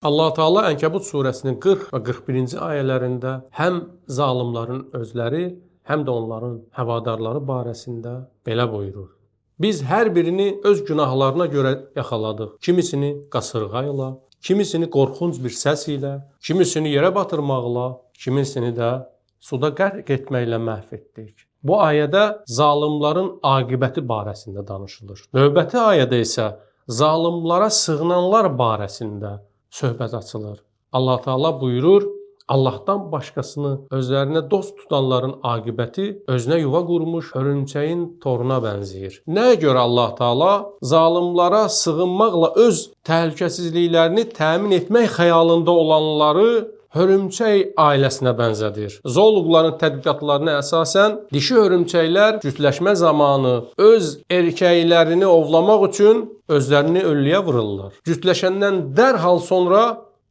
Allah Teala Ənkəbut surəsinin 40 və 41-ci ayələrində həm zalimların özləri, həm də onların həvadarları barəsində belə buyurur. Biz hər birini öz günahlarına görə yaxaladıq. Kimisini qasırğa ilə, kimisini qorxunc bir səs ilə, kimisini yerə batırmaqla, kimisini də suda qərq etməklə məhv etdik. Bu ayədə zalimların aqibəti barəsində danışılır. Növbəti ayədə isə zalimlara sığınanlar barəsində söhbət açılır. Allah Teala buyurur, Allahdan başqasını özlərinə dost tutanların aqibəti özünə yuva qurmuş hörümçəyin toruna bənzəyir. Nəyə görə Allah Teala zalimlara sığınmaqla öz təhlükəsizliklərini təmin etmək xəyalında olanları hörümçək ailəsinə bənzədir. Zooloqların tədqiqatlarına əsasən dişi hörümçəklər cütləşmə zamanı öz erkəklərini ovlamaq üçün özlərini ölüyə vururlar. Cütləşəndən dərhal sonra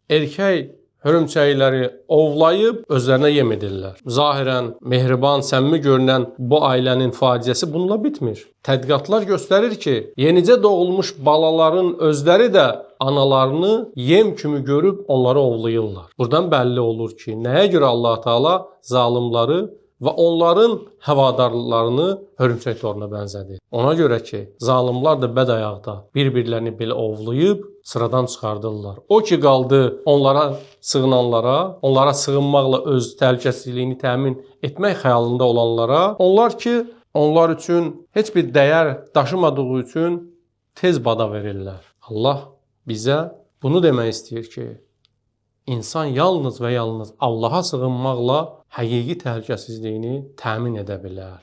erkək hörümçəkləri ovlayıb özlərinə yem edirlər. Zahirən mehriban, səmimi görünən bu ailənin faciəsi bununla bitmir. Tədqiqatlar göstərir ki, yenicə doğulmuş balaların özləri də analarını yem kimi görüb onları ovlayırlar. Buradan bəlli olur ki, nəyə görə Allah Teala zalimları və onların həvadarlarını hörümçək toruna bənzədir. Ona görə ki, zalimlar da bəd ayaqda bir-birlərini belə ovlayıb sıradan çıxardırlar. O ki qaldı onlara sığınanlara, onlara sığınmaqla öz təhlükəsizliyini təmin etmək xəyalında olanlara, onlar ki, onlar üçün heç bir dəyər daşımadığı üçün tez bada verirlər. Allah bizə bunu demək istəyir ki, İnsan yalnız və yalnız Allaha sığınmaqla həqiqi təhlükəsizliyini təmin edə bilər.